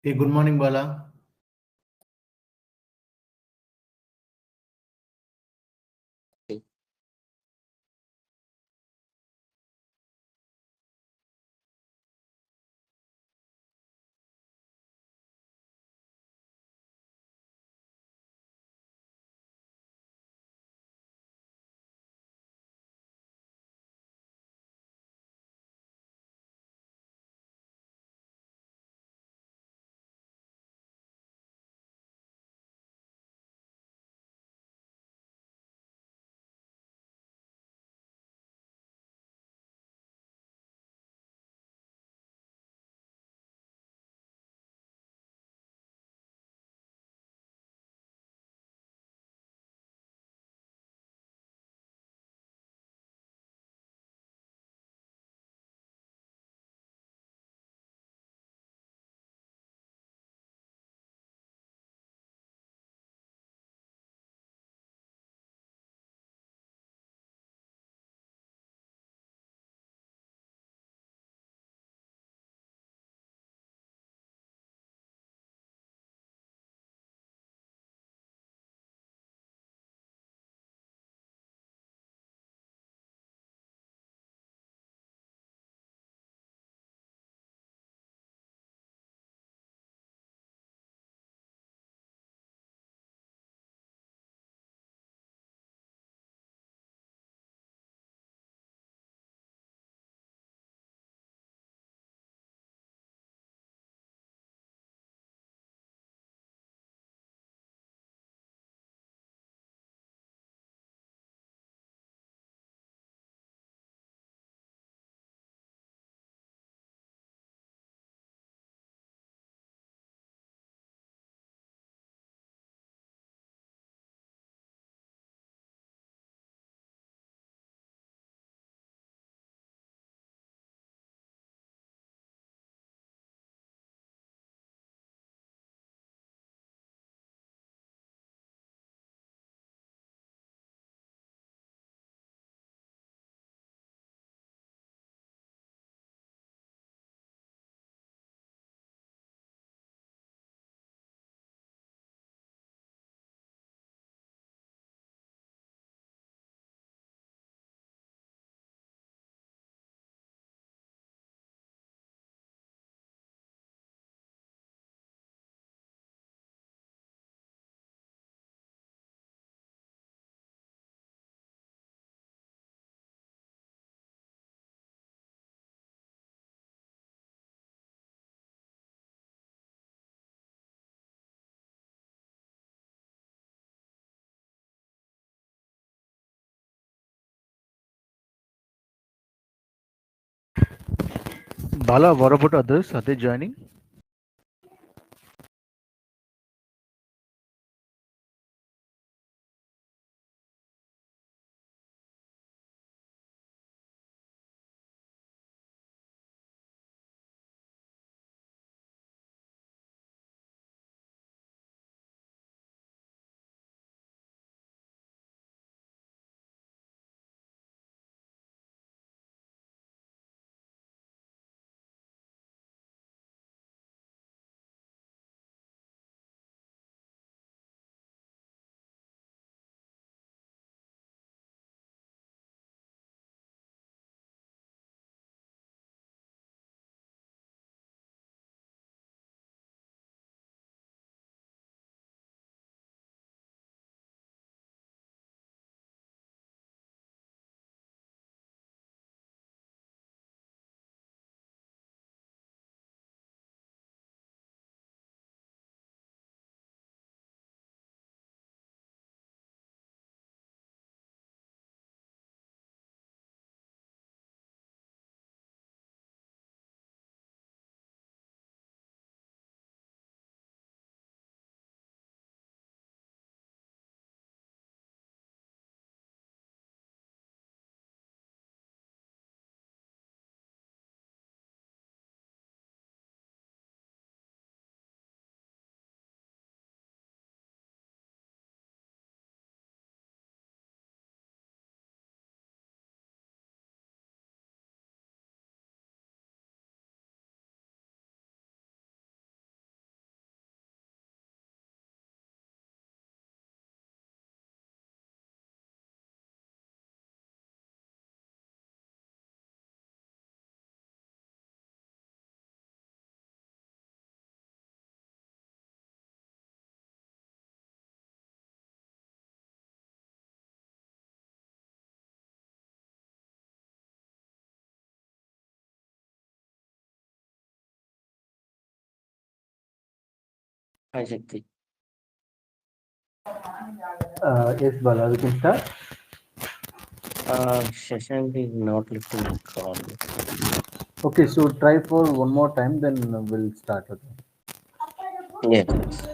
Hey, good morning, Bala. Bala, what about others? Are they joining? Hi, Shakti. Yes, Bala, we can start. Shashank is not lifting the call. Okay, so try for one more time, then we'll start again. Yes, yes.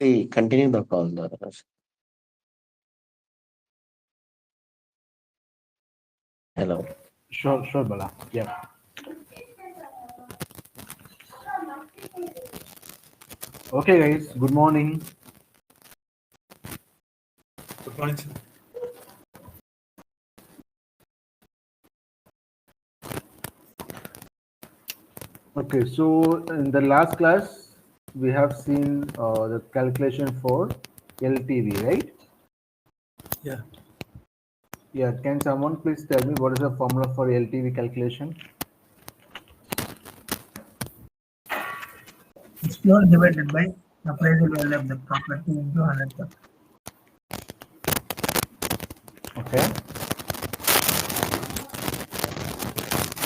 We continue the call. Hello. Sure, sure, Bala. Yeah. Okay, guys, good morning. Good morning, sir. Okay, so in the last class, we have seen the calculation for LTV, right? Yeah. Yeah, can someone please tell me what is the formula for LTV calculation? It's loan divided by appraisal value of the property into 100%. Okay.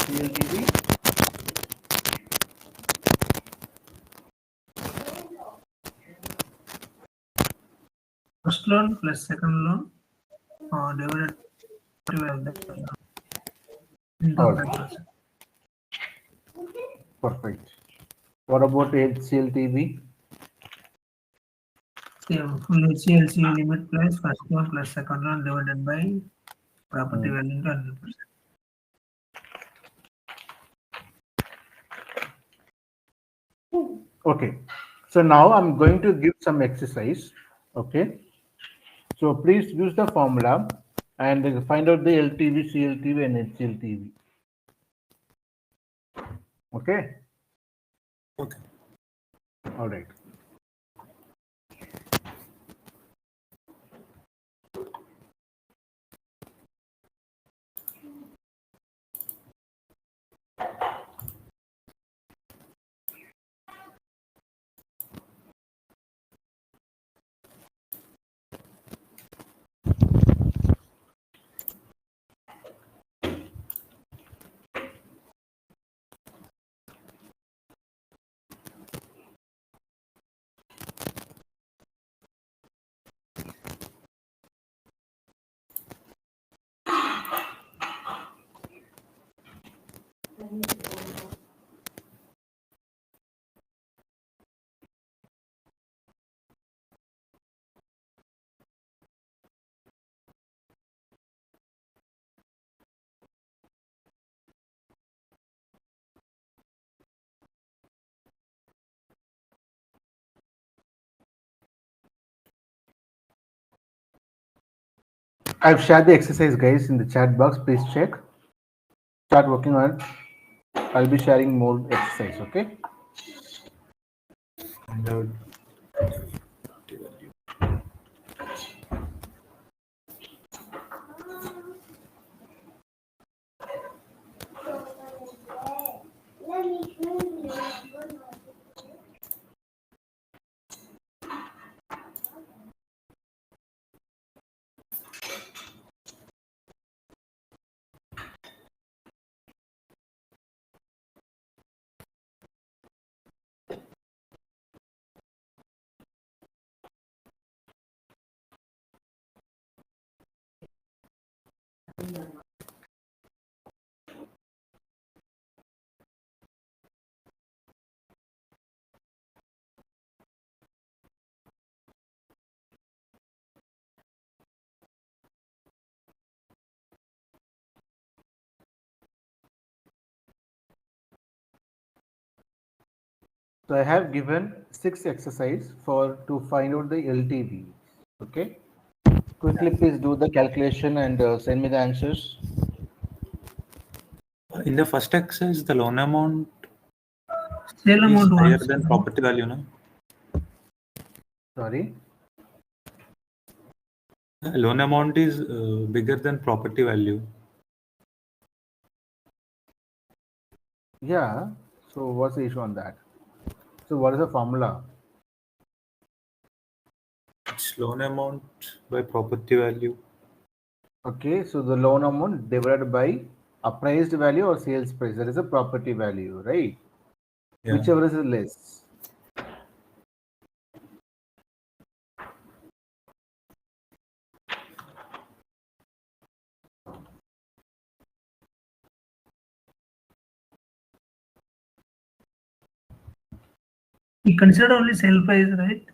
CLTV? First loan plus second loan divided by value of the into All right, 100%. perfect. What about HCLTV? Same full HCLC limit plus first loan plus second loan divided by property Hmm. value into 100%. Okay, so now I'm going to give some exercise. Okay, so please use the formula and find out the LTV, CLTV, and HCLTV. Okay, Okay. all right. I've shared the exercise, guys, in the chat box. Please check. Start working on it. I'll be sharing more exercise. Okay. And So I have given 6 exercise for to find out the LTV. Okay. Quickly, please do the calculation and send me the answers. In the first exercise, the loan amount Sale is amount higher once. than property value, no? Sorry. Loan amount is bigger than property value. Yeah. So what's the issue on that? So what is the formula? It's loan amount by property value. Okay. So the loan amount divided by appraised value or sales price. That is a property value, right? Yeah. Whichever is less. We consider only sale price, right?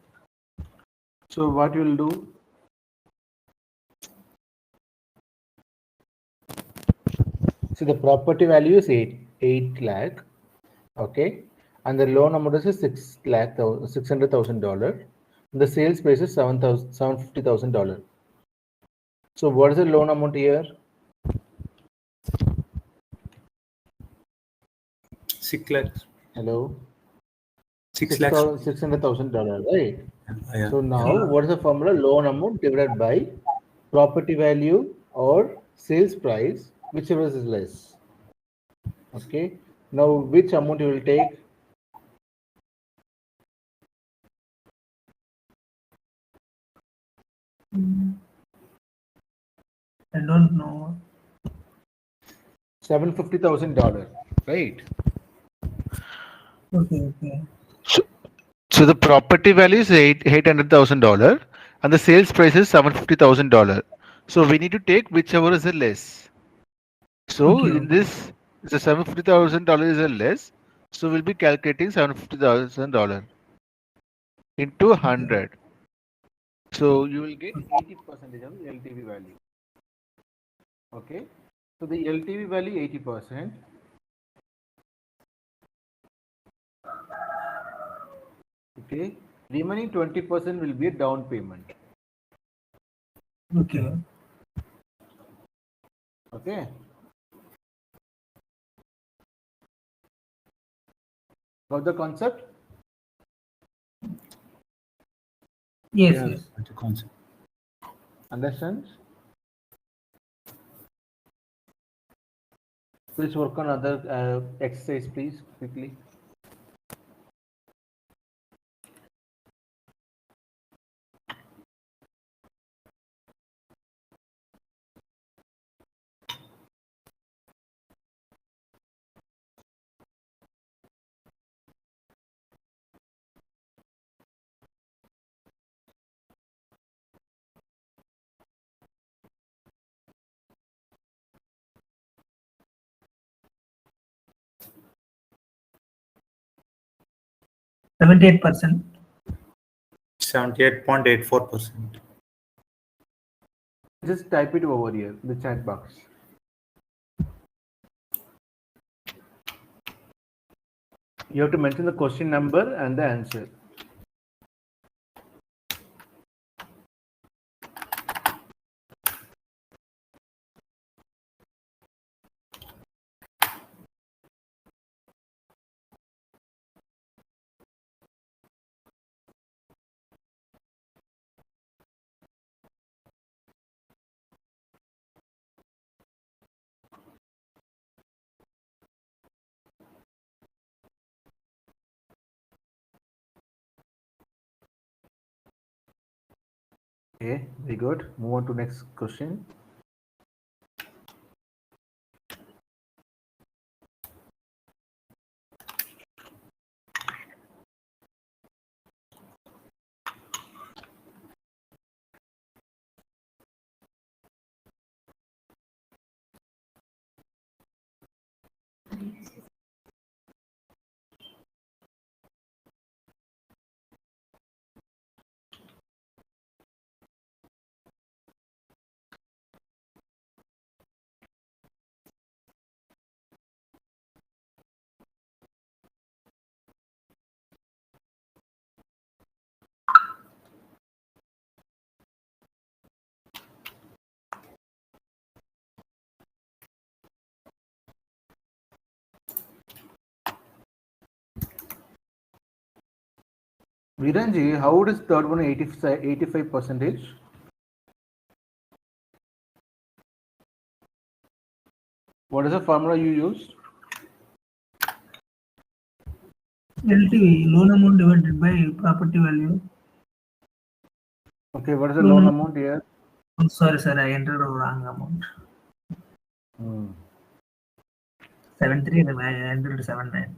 So what you will do? So the property value is 8 lakh, okay, and the loan amount is $600,000. The sales price is $750,000. So what is the loan amount here? 6 lakhs. Hello, 6 lakhs. $600,000, right? Yeah. So now what is the formula? Loan amount divided by property value or sales price, whichever is less. Okay. Now which amount you will take? I don't know. $750,000, right? Okay. So the property value is $800,000 and the sales price is $750,000. So we need to take whichever is the less. So Okay. in this, the $750,000 is a less. So we'll be calculating $750,000 into 100. So you will get 80% of the LTV value. Okay. So the LTV value 80%. Okay. Remaining 20% will be a down payment. Okay. Okay. Got the concept? Yes. Yeah, Yes. that's the concept. Understand? Please work on other exercise, please, quickly. %78. 78.84%. Just type it over here in the chat box. You have to mention the question number and the answer. Okay, very good. Move on to next question. Viranji, how is third one 85 percentage? What is the formula you used? LTV, loan amount divided by property value. Okay, what is the Loan loan amount. amount here? I'm sorry, sir, I entered the wrong amount. 7.3, I entered 7.9.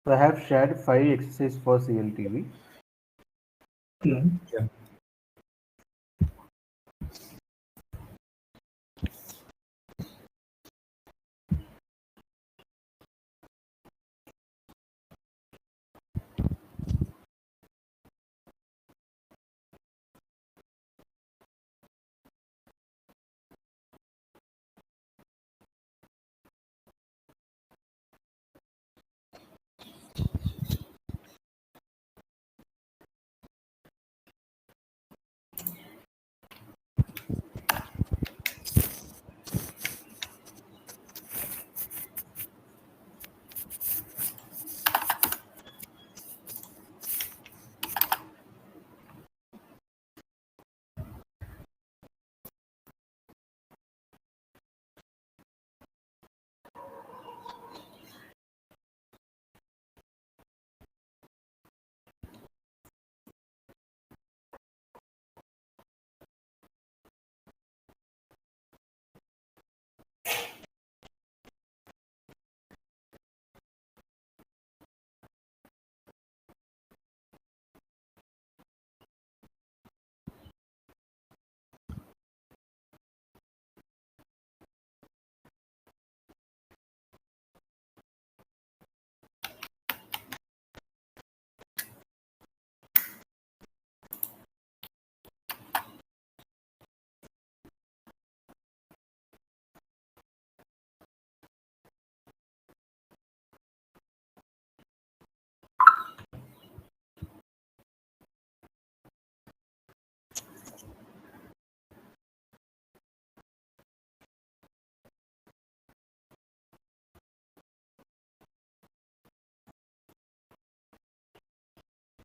So I have shared 5 exercises for CLTV. Okay. Yeah.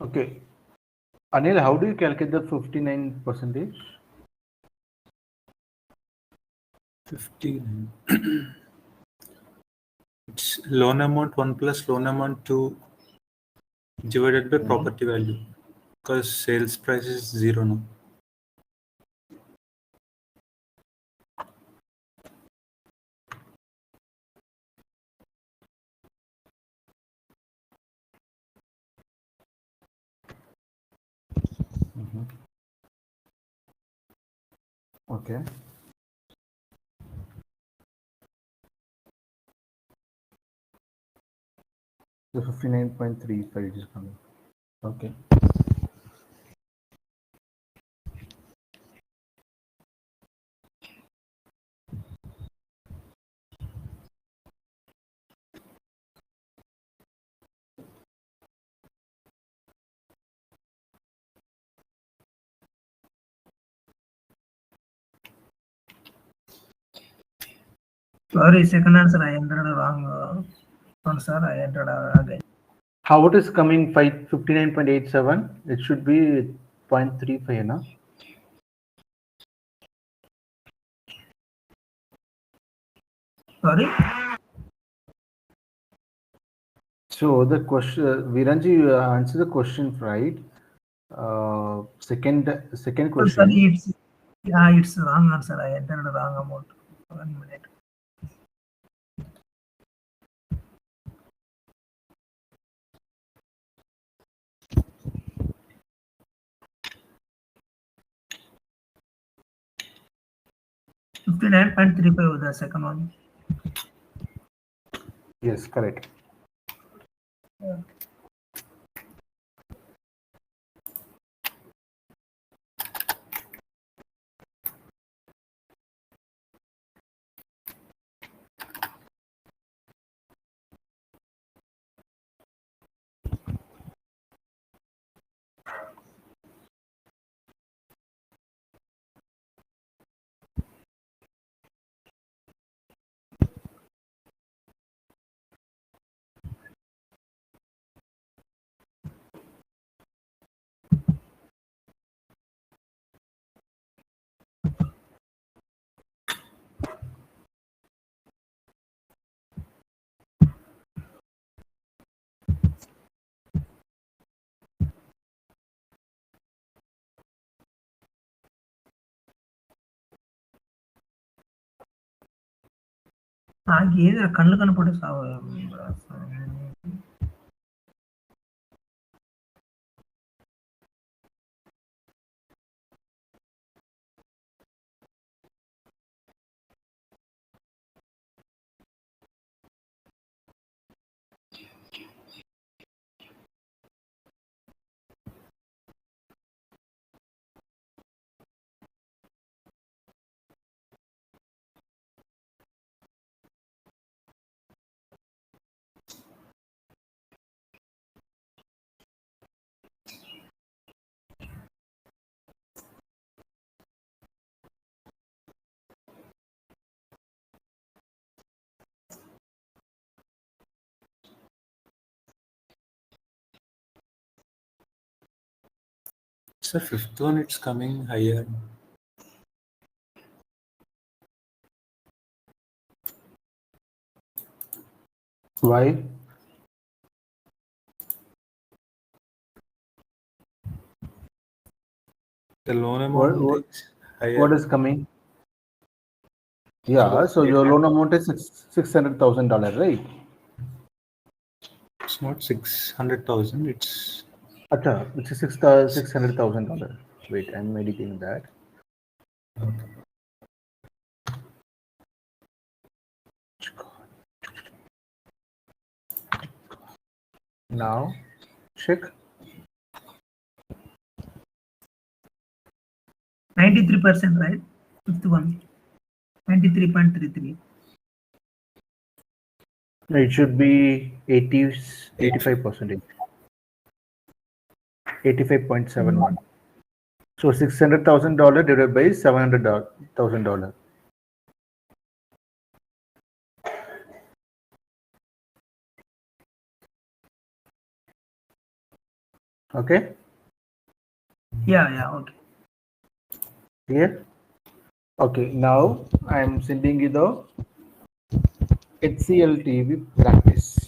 Okay. Anil, how do you calculate the 59 percentage? 59. It's loan amount 1 plus loan amount 2 divided by property value, because sales price is 0 now. Okay. The 59.35 is coming. Okay. Sorry, second answer I entered wrong answer. I entered again. How it is coming 59.87? It should be 0.35, na? Sorry. So the question, Viranji, you answer the question right. Second Sorry, question. it's wrong answer. I entered the wrong amount. 1 minute. $59.35 the second one. Yes, correct. గేదె కళ్ళు కనపడే సావు So fifth one, it's coming higher. Why? The loan amount What, is higher. what is coming? Yeah, so your loan amount is $600,000, right? It's not 600,000. It's Acha, it's a $600,000. Wait, I'm editing that. Now, check. 93%, right? Fifth one. 93.33. It should be 85%. 85.71. So $600,000 divided by $700,000. Okay, Yeah, okay. here. Okay, now I'm sending you the HCLTV practice.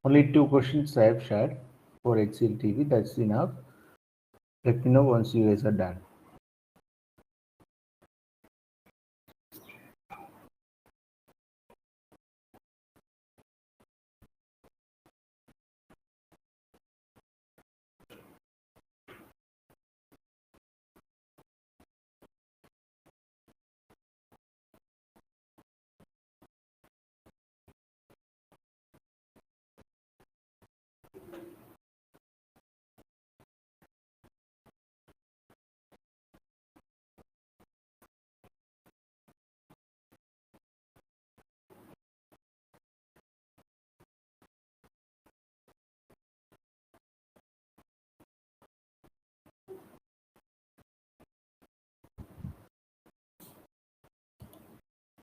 Only 2 questions I have shared for HCLTV. That's enough. Let me know once you guys are done.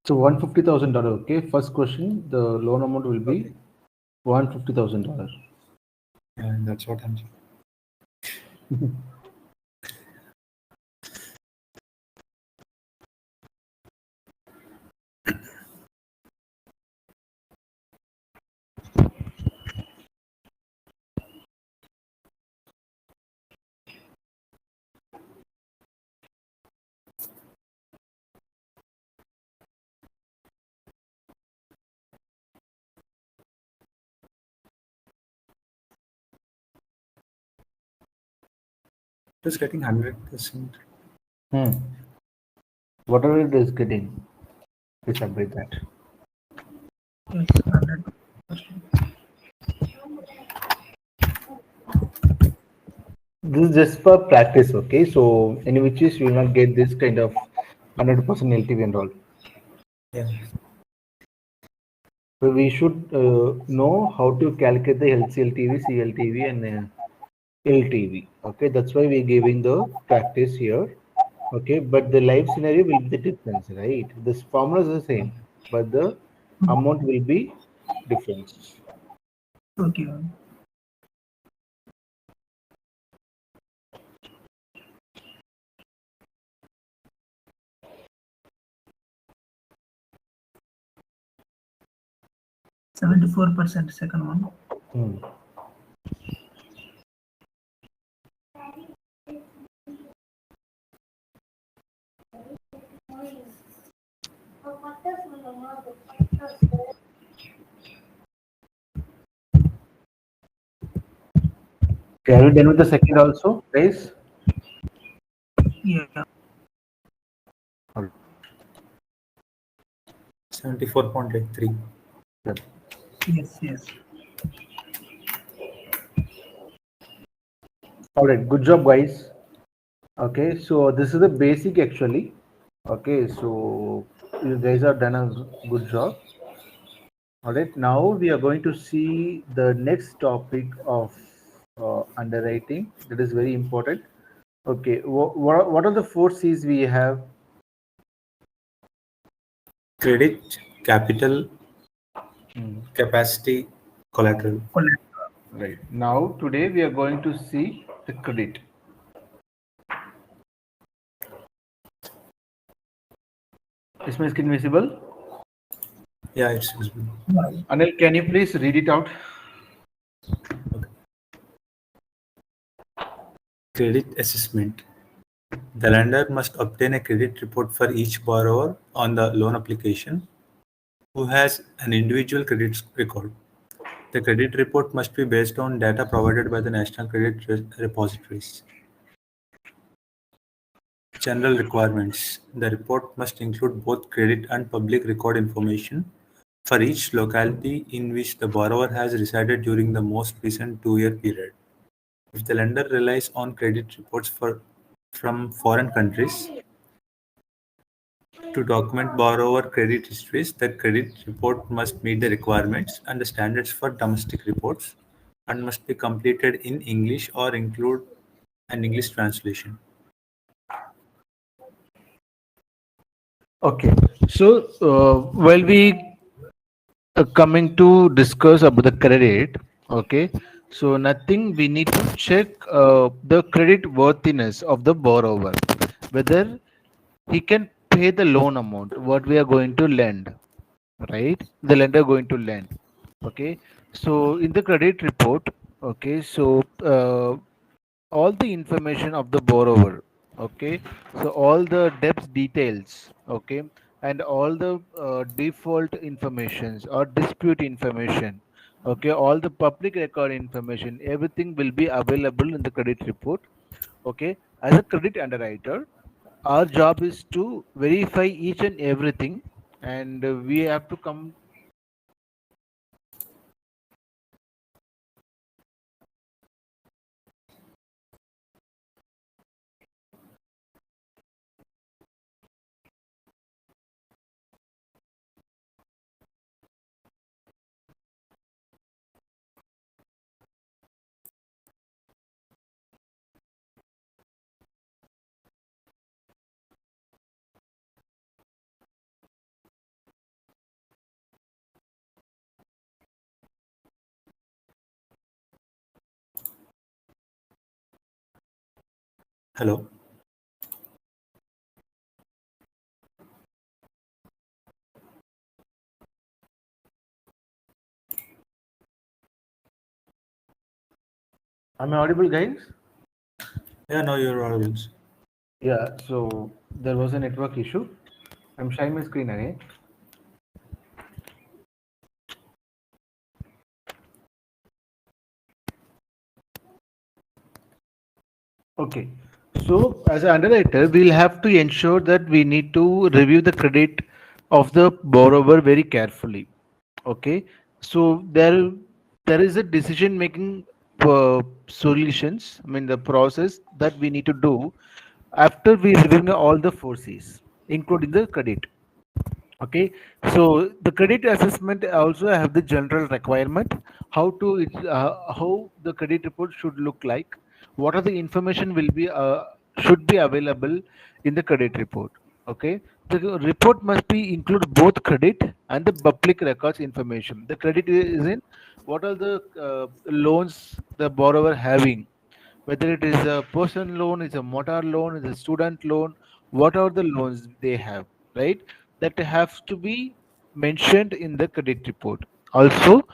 So $150,000. Okay, first question, the loan amount will be $150,000. and that's what I'm saying. Just getting 100%. Whatever it is getting, please update that. Yes, 100%. This is just for practice, okay? So in which case you will not get this kind of 100% LTV and all. Yeah. So we should know how to calculate the LCLTV, CLTV, and LTV. Okay, that's why we're giving the practice here. Okay, but the live scenario will be the difference, right? This formula is the same, but the amount will be different. Okay. 74%, second one. Hmm. Okay, are we done with the second also, guys? Yeah. 74.83. Yes. Yes. All right, good job, guys. Okay, so this is the basic actually. Okay, so you guys have done a good job. All right, now we are going to see the next topic of underwriting. That is very important. Okay, what are the four C's we have? Credit, capital, Hmm. capacity, collateral. Right. Now, today we are going to see the credit. Is my screen visible? Yeah, it's visible. Anil, can you please read it out? Credit assessment. The lender must obtain a credit report for each borrower on the loan application who has an individual credit record. The credit report must be based on data provided by the National Credit Repositories. General requirements. The report must include both credit and public record information for each locality in which the borrower has resided during the most recent 2-year period. If the lender relies on credit reports from foreign countries to document borrower credit histories, the credit report must meet the requirements and the standards for domestic reports and must be completed in English or include an English translation. Okay. So while we coming to discuss about the credit, okay. So nothing we need to check the credit worthiness of the borrower, whether he can pay the loan amount what we are going to lend, right? The lender going to lend. Okay. So in the credit report, okay. So all the information of the borrower, okay, so all the debt details, okay, and all the default informations or dispute information, okay, all the public record information, everything will be available in the credit report. Okay, as a credit underwriter, our job is to verify each and everything, and we have to come. Hello. Am I audible, guys? Yeah, now you're audible. Yeah, so there was a network issue. I'm sharing my screen again. Okay, so as an underwriter, we'll have to ensure that we need to review the credit of the borrower very carefully. Okay, so there is a decision making solutions. I mean the process that we need to do after we reviewing all the four C's, including the credit. Okay, so the credit assessment also have the general requirement, how the credit report should look like, what are the information will be should be available in the credit report. Okay, the report must be include both credit and the public records information. The credit is in what are the loans the borrower having, whether it is a personal loan, is a motor loan, is a student loan, what are the loans they have, right? That have to be mentioned in the credit report. Also,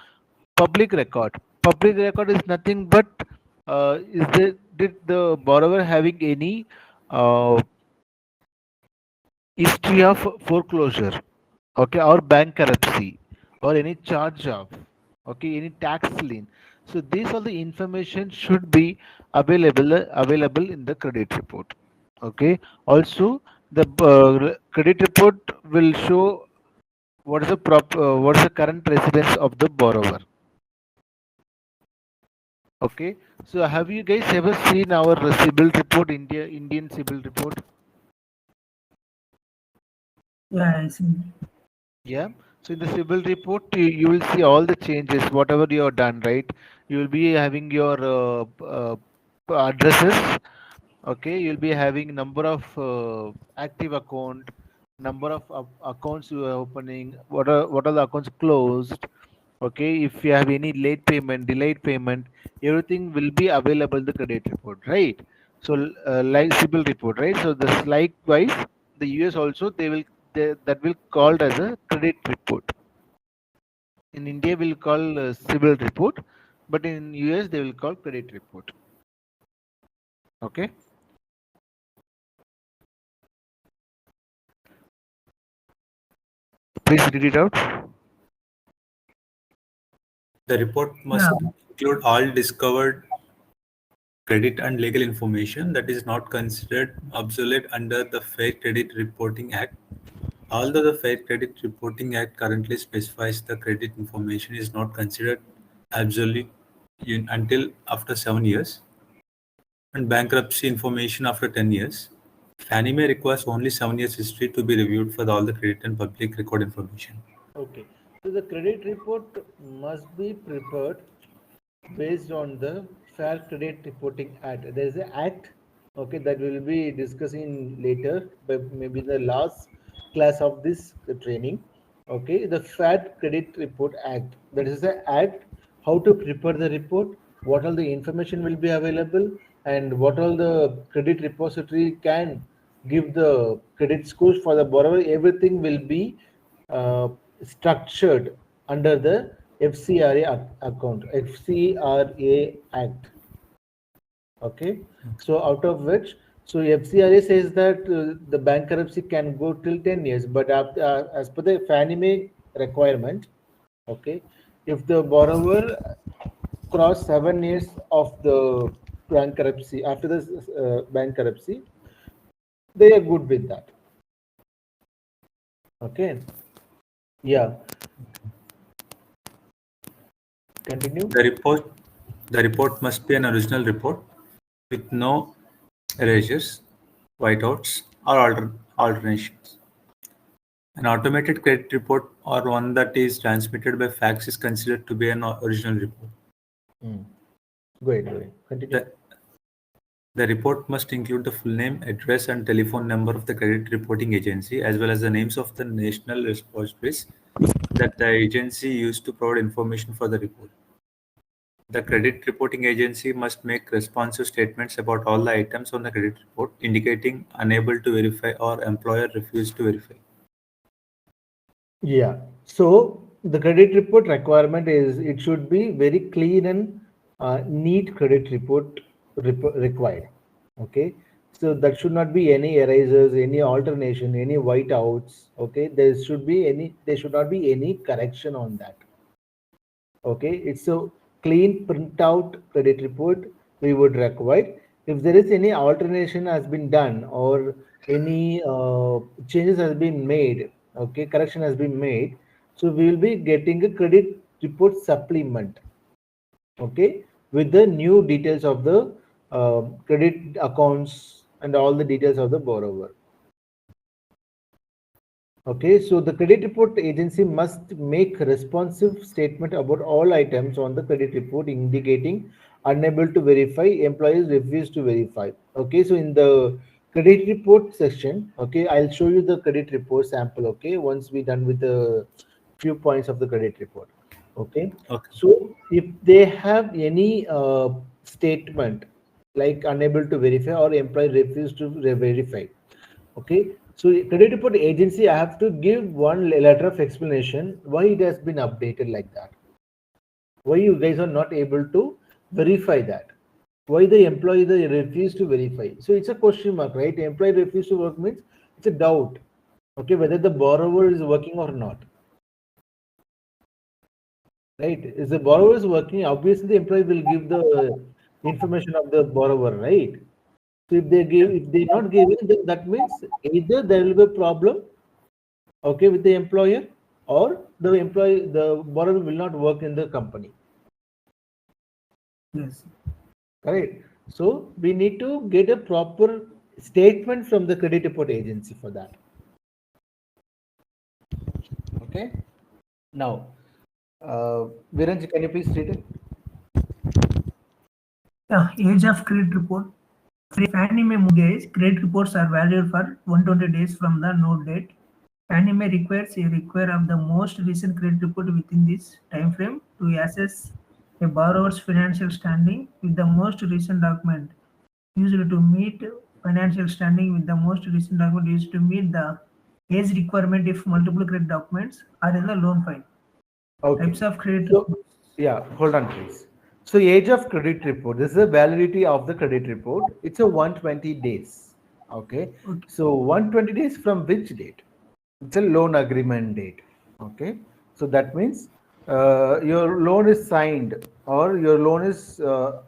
public record. Public record is nothing but did the borrower having any uh, history of foreclosure? okay, or bankruptcy, or any charge off, okay, any tax lien. So these all the information should be available in the credit report. Okay. Also, the credit report will show what is the current residence of the borrower. Okay. So have you guys ever seen our CIBIL report, Indian CIBIL report? Yeah, I see. Yeah. So in the CIBIL report, you will see all the changes, whatever you have done, right? You will be having your addresses. Okay. You'll be having number of active account, number of accounts you are opening, what are the accounts closed. Okay. If you have any late payment, delayed payment, everything will be available in the credit report, right? So like CIBIL report, right? So this likewise, the US also that will called as a credit report. In India, we'll call CIBIL report, but in US they will call credit report. Okay. Please read it out. The report Yeah, must include all discovered credit and legal information that is not considered obsolete under the Fair Credit Reporting Act. Although the Fair Credit Reporting Act currently specifies the credit information is not considered obsolete until after 7 years, and bankruptcy information after 10 years, Fannie Mae requires only 7 years history to be reviewed for all the credit and public record information. Okay. So the credit report must be prepared based on the Fair Credit Reporting Act. There is an act, okay, that we will be discussing later, but maybe the last class of this training. Okay, the Fair Credit Report Act. That is the act how to prepare the report, what all the information will be available, and what all the credit repository can give the credit scores for the borrower. Everything will be uh, structured under the FCRA Act. Okay, so out of which, so FCRA says that the bankruptcy can go till 10 years, but as per the Fannie Mae requirement, okay, if the borrower cross 7 years of the bankruptcy, after this bankruptcy, they are good with that. Okay, yeah, continue. The report must be an original report with no erasures, whiteouts, or alterations. An automated credit report or one that is transmitted by fax is considered to be an original report. Go ahead, continue. The report must include the full name, address, and telephone number of the credit reporting agency, as well as the names of the national repositories that the agency used to provide information for the report. The credit reporting agency must make responsive statements about all the items on the credit report, indicating unable to verify or employer refused to verify. Yeah. So the credit report requirement is it should be very clean and neat credit report required. Okay. So that should not be any erasers, any alternation, any whiteouts. Okay. There should not be any correction on that. Okay, it's a clean printout credit report we would require. If there is any alternation has been done or any changes has been made, okay, correction has been made, so we will be getting a credit report supplement, okay, with the new details of the credit accounts and all the details of the borrower. Okay, so the credit report agency must make responsive statement about all items on the credit report indicating unable to verify, employees refuse to verify. Okay, so in the credit report section, okay, I'll show you the credit report sample, okay, once we're done with the few points of the credit report. Okay, so if they have any statement like unable to verify or employee refuse to verify, okay, so credit report agency, I have to give one letter of explanation why it has been updated like that. Why you guys are not able to verify that? Why the employee they refuse to verify? So it's a question mark, right? Employee refuse to work means it's a doubt. Okay, whether the borrower is working or not. Right? If the borrower is working, obviously the employee will give the information of the borrower, right? So if they not giving, then that means either there will be a problem, okay, with the employer, or the borrower will not work in the company. Yes. Correct. So we need to get a proper statement from the credit report agency for that. Okay. Now, Virenj, can you please read it? Yeah, age of credit report. For Fannie Mae mortgage, credit reports are valid for 120 days from the note date. Fannie Mae requires a require of the most recent credit report within this time frame to assess a borrower's financial standing with the most recent document used to meet financial standing with the most recent document used to meet the age requirement if multiple credit documents are in the loan file. Okay. Types of credit So, reports. yeah, hold on, please. So, age of credit report. This is the validity of the credit report. It's a 120 days. Okay. Okay. So, 120 days from which date? It's a loan agreement date. Okay. So that means your loan is signed or your loan is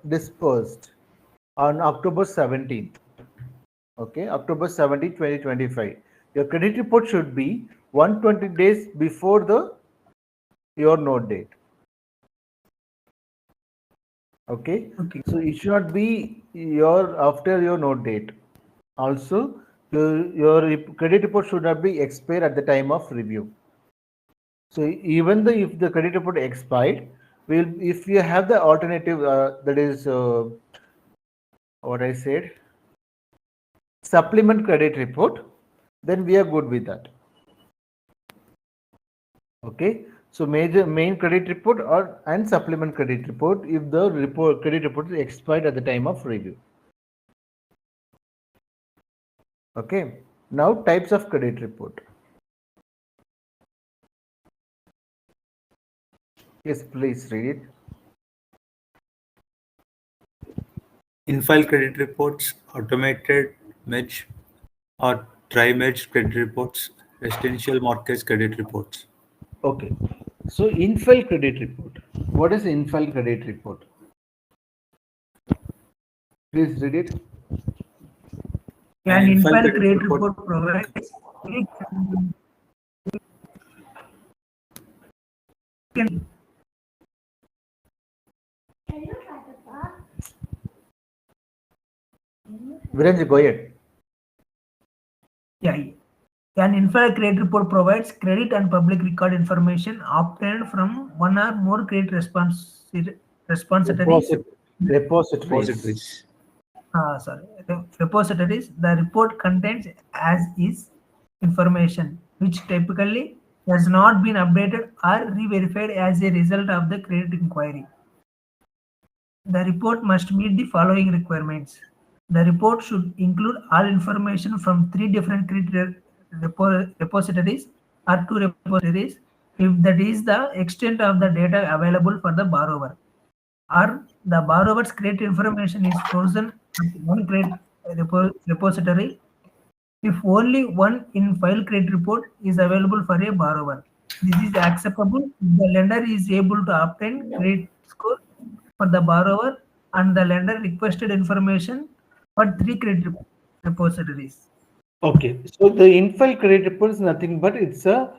dispersed on October 17th. Okay, October 17th, 2025. Your credit report should be 120 days before the your note date. Okay, Okay. so it should not be your after your note date. Also, your credit report should not be expired at the time of review. So even if the credit report expired, if you have the alternative that is what I said, supplement credit report, then we are good with that. Okay, so main credit report or and supplement credit report if the credit report is expired at the time of review. Okay, now types of credit report. Yes, please read it. In-file credit reports, automated merge or tri-merge credit reports, residential mortgage credit reports. Okay, so in-file credit report. What is in-file credit report? Please read it. An In-file in-file credit credit report report provides can Virendra, go ahead. yeah, an in-file credit report provides credit and public record information obtained from one or more credit repositories. Repositories. Repositories. The report contains as is information which typically has not been updated or re-verified as a result of the credit inquiry. The report must meet the following requirements. The report should include all information from 3 different credit repositories or 2 repositories if that is the extent of the data available for the borrower, or the borrower's credit information is frozen at one credit repository if only one in-file credit report is available for a borrower. This is acceptable if the lender is able to obtain credit score for the borrower and the lender requested information for 3 credit repositories. Okay, so the in-file credit report is nothing but it's a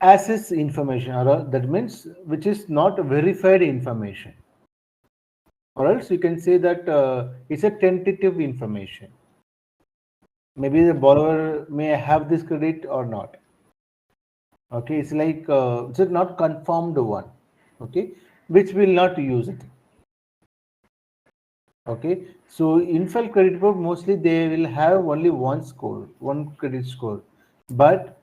assess information, or that means which is not verified information, or else you can say that it's a tentative information. Maybe the borrower may have this credit or not. Okay, it's like it's a not confirmed one. Okay, which will not use it. Okay, so in-file credit report mostly they will have only one score, one credit score, but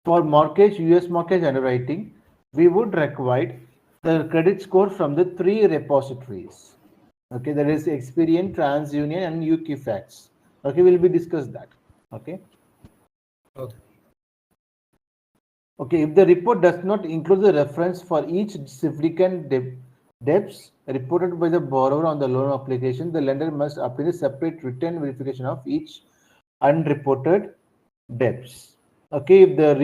for mortgage, US mortgage underwriting, we would require the credit score from the 3 repositories. Okay, that is Experian, TransUnion, and Equifax. Okay, we'll be discuss that. Okay. Okay. Okay, if the report does not include the reference for each significant debts reported by the borrower on the loan application, the lender must obtain a separate written verification of each unreported debts. Okay, if the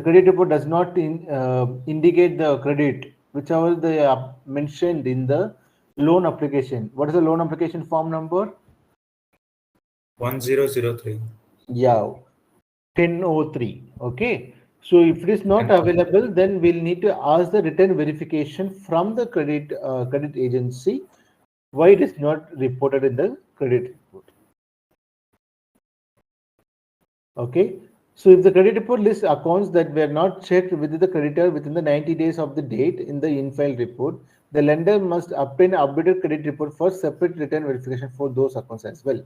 credit report does not indicate the credit, whichever they are mentioned in the loan application. What is the loan application form number? 1003. Yeah, 1003. Okay. So if it is not available, then we'll need to ask the return verification from the credit agency why it is not reported in the credit report. Okay. So if the credit report lists accounts that were not checked with the creditor within the 90 days of the date in the in-file report, the lender must obtain updated credit report for separate return verification for those accounts as well.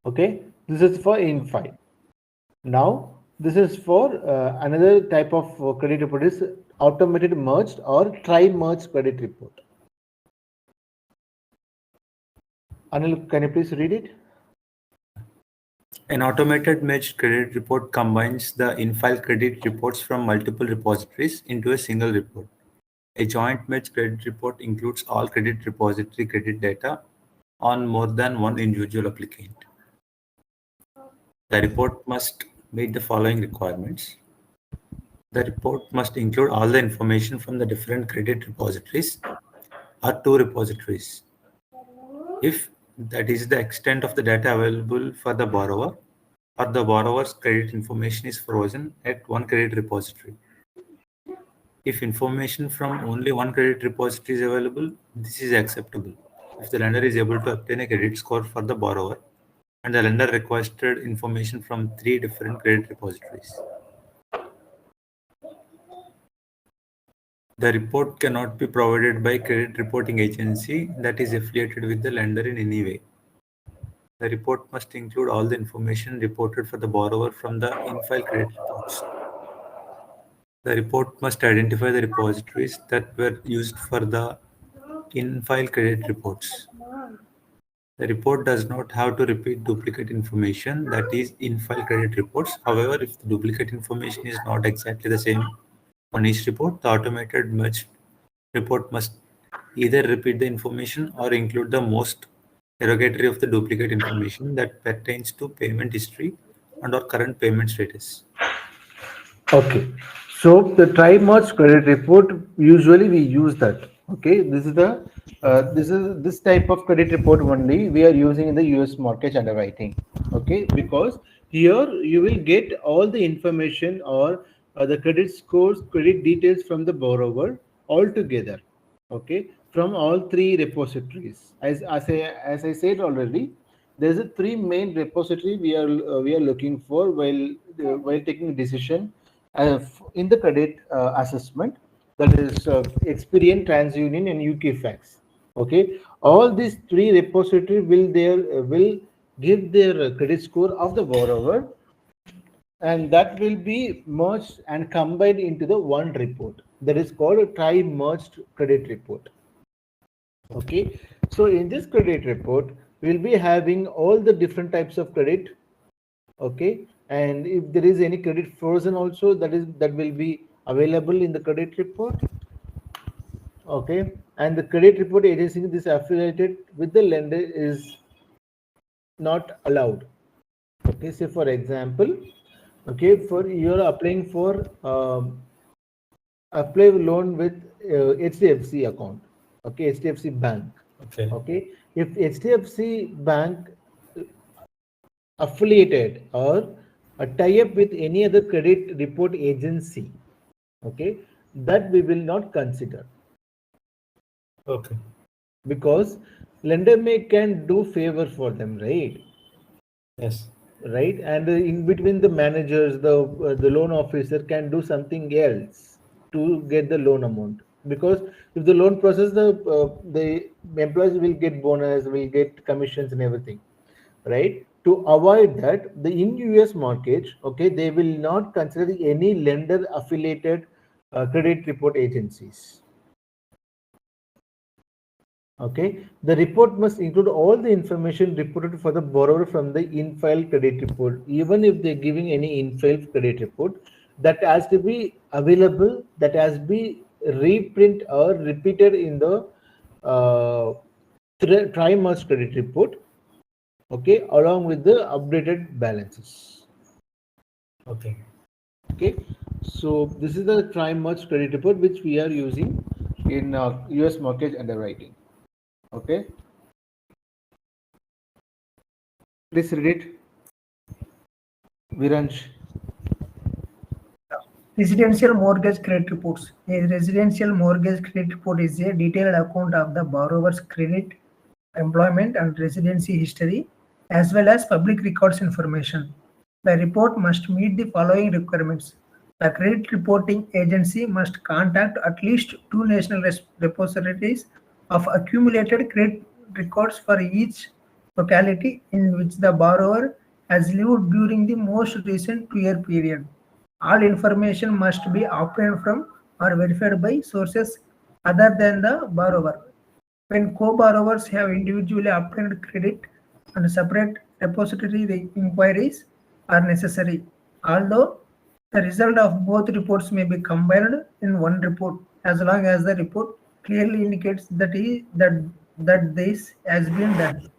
Okay, this is for in-file. Now, this is for another type of credit report is automated merged or tri-merged credit report. Anil, can you please read it? An automated merged credit report combines the in-file credit reports from multiple repositories into a single report. A joint merged credit report includes all credit repository credit data on more than one individual applicant. The report must meet the following requirements. The report must include all the information from the different credit repositories or two repositories. If that is the extent of the data available for the borrower, or the borrower's credit information is frozen at one credit repository. If information from only one credit repository is available, this is acceptable. If the lender is able to obtain a credit score for the borrower and the lender requested information from three different credit repositories. The report cannot be provided by credit reporting agency that is affiliated with the lender in any way. The report must include all the information reported for the borrower from the in-file credit reports. The report must identify the repositories that were used for the in-file credit reports. The report does not have to repeat duplicate information that is in-file credit reports. However, if the duplicate information is not exactly the same on each report, the automated merged report must either repeat the information or include the most derogatory of the duplicate information that pertains to payment history and or current payment status. Okay. So the tri-merge credit report, usually we use that. Okay. This type of credit report only we are using in the US mortgage underwriting. Okay. Because here you will get all the information or the credit scores, credit details from the borrower all together. Okay. From all three repositories. As I said already, there's a three main repository we are looking for while taking a decision in the credit assessment, that is Experian, TransUnion, and UKFax. Okay, all these three repository will give their credit score of the borrower, and that will be merged and combined into the one report. That is called a tri-merged credit report. Okay, so in this credit report, we'll be having all the different types of credit. Okay, and if there is any credit frozen also, that will be available in the credit report. Okay, and the credit report agency this affiliated with the lender is not allowed. Okay, say for example, okay, for you're applying for apply loan with HDFC account. Okay, HDFC bank. Okay, if HDFC bank affiliated or a tie-up with any other credit report agency, okay, that we will not consider. Okay. Because lender can do favor for them, right? Yes. Right, and in between the managers, the loan officer can do something else to get the loan amount. Because if the loan process, the employees will get bonus, will get commissions and everything, right? To avoid that, the in US mortgage, okay, they will not consider any lender affiliated credit report agencies. Okay, the report must include all the information reported for the borrower from the in-file credit report. Even if they're giving any in-file credit report, that has to be available, that has to be reprint or repeated in the tri-merged credit report, okay, along with the updated balances. Okay. Okay, so this is the tri-merged credit report which we are using in US mortgage underwriting. Okay, please read it, Viranj. Residential mortgage credit reports. A residential mortgage credit report is a detailed account of the borrower's credit, employment, and residency history, as well as public records information. The report must meet the following requirements. The credit reporting agency must contact at least two national repositories of accumulated credit records for each locality in which the borrower has lived during the most recent 2-year period. All information must be obtained from or verified by sources other than the borrower. When co-borrowers have individually obtained credit and separate repository inquiries are necessary, although the result of both reports may be combined in one report as long as the report clearly indicates that this has been done.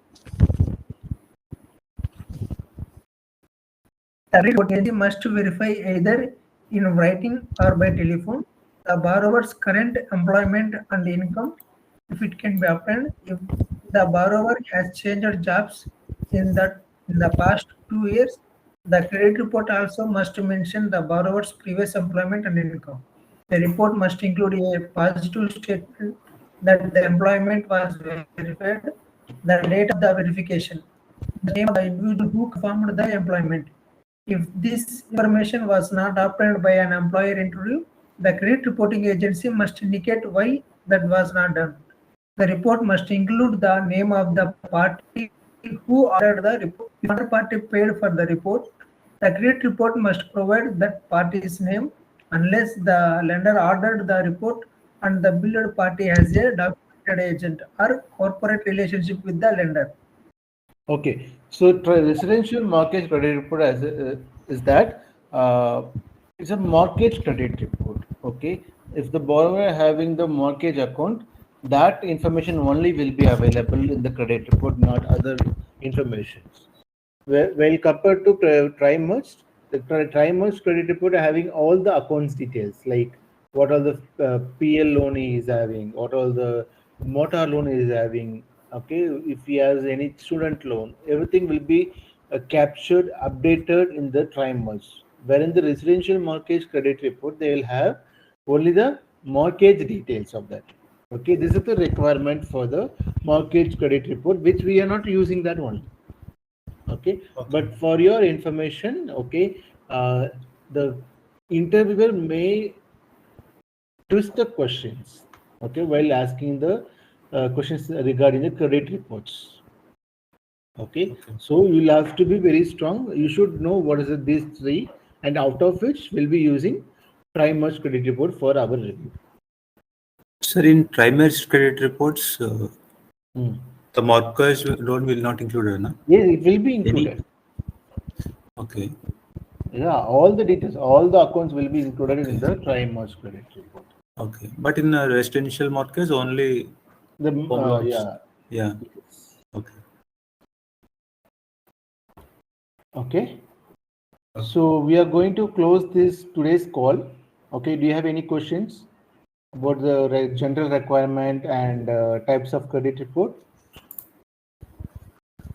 The report agency must verify either in writing or by telephone the borrower's current employment and income, if it can be obtained. If the borrower has changed jobs in the past 2 years, the credit report also must mention the borrower's previous employment and income. The report must include a positive statement that the employment was verified, the date of the verification, the name of the individual who confirmed the employment. If this information was not obtained by an employer interview, the credit reporting agency must indicate why that was not done. The report must include the name of the party who ordered the report. If another party paid for the report, the credit report must provide that party's name unless the lender ordered the report and the billed party has a documented agent or corporate relationship with the lender. Okay, so residential mortgage credit report is that it's a mortgage credit report. Okay, if the borrower having the mortgage account, that information only will be available in the credit report, not other information. Well, compared to tri-merged, the tri-merged credit report having all the accounts details, like what all the PL loan he is having, what all the motor loan he is having. Okay, if he has any student loan, everything will be captured, updated in the tri-merged. Wherein the residential mortgage credit report, they will have only the mortgage details of that. Okay, this is the requirement for the mortgage credit report, which we are not using that one. Okay, but for your information, okay, the interviewer may twist the questions, okay, while asking the questions regarding the credit reports. Okay, so you'll have to be very strong. You should know what is these three, and out of which we'll be using tri-merged credit report for our review. Sir, in tri-merged credit reports, the mortgage loan will not include, no? Yes, it will be included. Okay. Yeah, all the details, all the accounts will be included in the tri-merged credit report. Okay, but in a residential mortgage, only the home loans. Yeah. Okay. Okay. So we are going to close this today's call. Okay. Do you have any questions about the general requirement and types of credit report,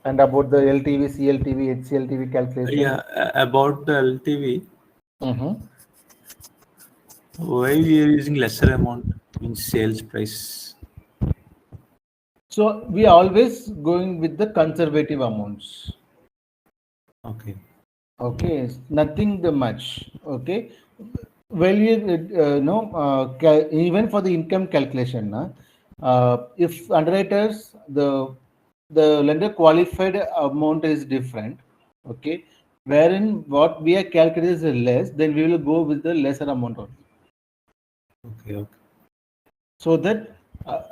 and about the LTV, CLTV, HCLTV calculation? Yeah, about the LTV. Why we are using lesser amount in sales price? So we are always going with the conservative amounts. Okay. Okay, nothing much. Okay, well, even for the income calculation, if underwriters the lender qualified amount is different, okay, wherein what we are calculating is less, then we will go with the lesser amount only. Okay. So that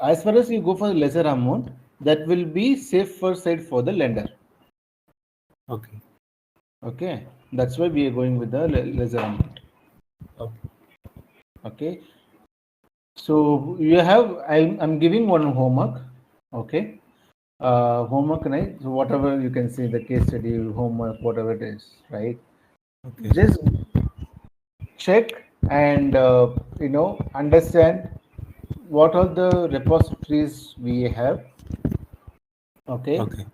as far as you go for the lesser amount, that will be safer side for the lender. Okay, that's why we are going with the lesser amount. Okay, so you have, I'm giving one homework. Okay, homework, right? So whatever you can see, the case study, homework, whatever it is, right? Okay. Just check and understand what are the repositories we have, okay, Okay.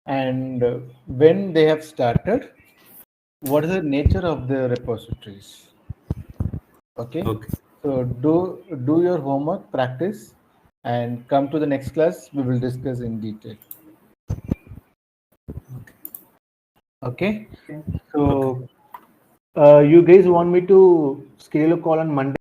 and when they have started, what is the nature of the repositories, okay. Okay. So do your homework, practice, and come to the next class. We will discuss in detail. Okay. Okay. So you guys want me to schedule a call on Monday?